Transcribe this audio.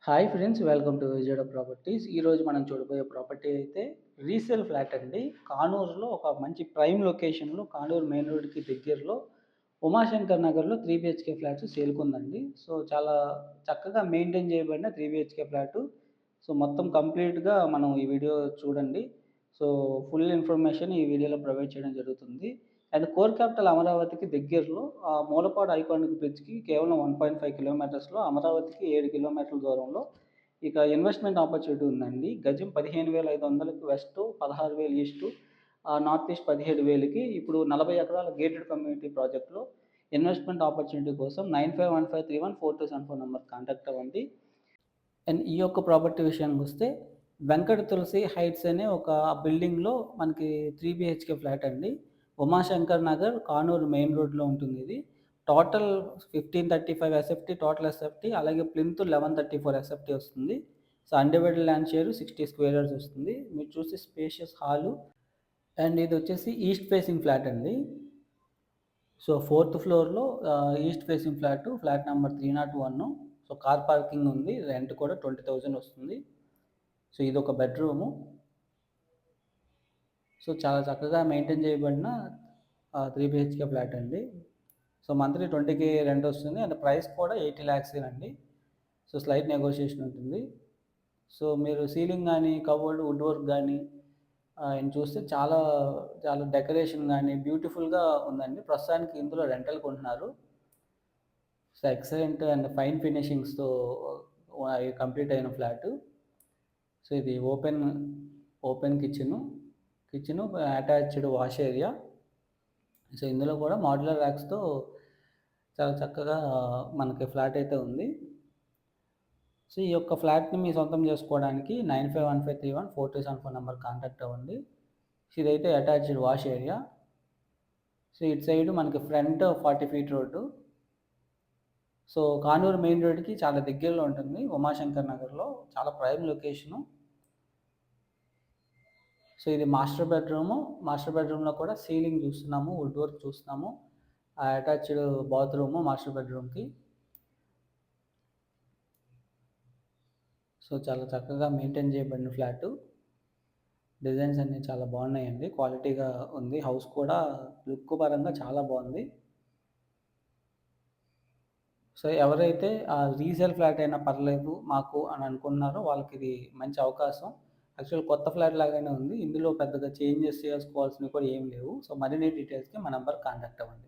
Hi friends, welcome to Vijayawada properties. ఈరోజు మనం చూడబోయే ప్రాపర్టీ అయితే రీసేల్ ఫ్లాట్ అండి. కానూరులో ఒక మంచి ప్రైమ్ లొకేషన్‌లో కానూరు మెయిన్ రోడ్‌కి దగ్గరలో ఉమాశంకర్ నగర్‌లో 3 బీహెచ్‌కే ఫ్లాట్స్ సేల్‌కుందండి. సో, చాలా చక్కగా మెయింటైన్ చేయబడిన 3 బీహెచ్‌కే ఫ్లాటు. సో, మొత్తం కంప్లీట్‌గా మనం ఈ వీడియో చూడండి. సో, ఫుల్ ఇన్ఫర్మేషన్ ఈ వీడియోలో ప్రొవైడ్ చేయడం జరుగుతుంది. అండ్ కోర్ క్యాపిటల్ అమరావతికి దగ్గరలో మూలపాడు ఐకానిక్ బ్రిడ్జ్‌కి కేవలం 1.5 కిలోమీటర్స్‌లో, అమరావతికి 7 కిలోమీటర్ల దూరంలో ఇక ఇన్వెస్ట్‌మెంట్ ఆపర్చునిటీ ఉందండి. గజం 15,500కి వెస్టు, 16,000 ఈస్టు, నార్త్ ఈస్ట్ 17,000కి ఇప్పుడు 40 ఎకరాల గేటెడ్ కమ్యూనిటీ ప్రాజెక్ట్‌లో ఇన్వెస్ట్‌మెంట్ ఆపర్చునిటీ కోసం 9515314274 నంబర్‌కి కాంటాక్ట్ అవ్వండి. అండ్ ఈ యొక్క ప్రాపర్టీ విషయానికొస్తే వెంకట తులసి హైట్స్ అనే ఒక బిల్డింగ్‌లో మనకి 3 బీహెచ్‌కే ఫ్లాట్ అండి. ఉమాశంకర్ నగర్, కానూరు మెయిన్ రోడ్‌లో ఉంటుందిది. టోటల్ 1535 ఎస్ఎఫ్టీ టోటల్ ఎస్ఎఫ్టీ, అలాగే ప్లింత్ 1134 ఎస్ఎఫ్టీ వస్తుంది. So, undivided land share 60 square yards వస్తుంది. మీరు చూస్తే స్పేషియస్ హాలు. అండ్ ఇదొచ్చేసి ఈస్ట్ ఫేసింగ్ ఫ్లాట్ అండి. సో, ఫోర్త్ ఫ్లోర్‌లో east facing flat. Flat number 301. So, car parking ఉంది. రెంట్ కూడా 20,000 వస్తుంది. సో, ఇదొక బెడ్‌రూము. సో, చాలా చక్కగా మెయింటైన్ చేయబడిన 3 బీహెచ్‌కే ఫ్లాట్ అండి. సో, మంత్లీ 20,000 రెంట్ వస్తుంది. అండ్ ప్రైస్ కూడా 80 లాక్సే అండి. సో, స్లైట్ నెగోషియేషన్ ఉంటుంది. సో, మీరు సీలింగ్ గానీ, కబోర్డ్, వుడ్ వర్క్ గానీ చూస్తే చాలా, చాలా డెకరేషన్ గానీ బ్యూటిఫుల్‌గా ఉందండి. ప్రస్తుతానికి ఇందులో రెంటల్‌కి ఉంటున్నారు. సో, ఎక్సలెంట్ అండ్ ఫైన్ ఫినిషింగ్స్‌తో కంప్లీట్ అయిన ఫ్లాటు. సో, ఇది open kitchen attached wash area. So, ఇందులో కూడా మాడ్యులర్ ర్యాక్స్‌తో చాలా చక్కగా మనకి ఫ్లాట్ అయితే ఉంది. సో, ఈ యొక్క ఫ్లాట్‌ని మీ సొంతం చేసుకోవడానికి 9515314274 నంబర్‌కి కాంటాక్ట్ అవ్వండి. సో, ఇదైతే అటాచ్డ్ వాష్ ఏరియా. సో, ఇటు సైడ్ మనకి front 40 feet road. So, Kanuru main రోడ్‌కి చాలా దగ్గరలో ఉంటుంది. ఉమాశంకర్ నగర్‌లో చాలా ప్రైమ్ లొకేషను. సో, ఇది మాస్టర్ బెడ్‌రూము. మాస్టర్ బెడ్‌రూమ్‌లో కూడా సీలింగ్ చూస్తున్నాము, వుడ్ వర్క్ చూస్తున్నాము. అటాచ్డ్ బాత్రూము మాస్టర్ బెడ్‌రూమ్‌కి. సో, చాలా చక్కగా మెయింటైన్ చేయబడిన ఫ్లాటు. డిజైన్స్ అన్నీ చాలా బాగున్నాయండి. క్వాలిటీగా ఉంది. హౌస్ కూడా లుక్ పరంగా చాలా బాగుంది. సో, ఎవరైతే రీసేల్ ఫ్లాట్ అయినా పర్లేదు మాకు అని అనుకుంటున్నారో వాళ్ళకిది మంచి అవకాశం. యాక్చువల్ కొత్త ఫ్లాట్ లాగానే ఉంది. ఇందులో పెద్దగా చేంజెస్ చేసుకోవాల్సినవి కూడా ఏమి లేవు. సో, మరిన్ని డీటెయిల్స్‌కి మా నంబర్‌కి కాంటాక్ట్ అవ్వండి.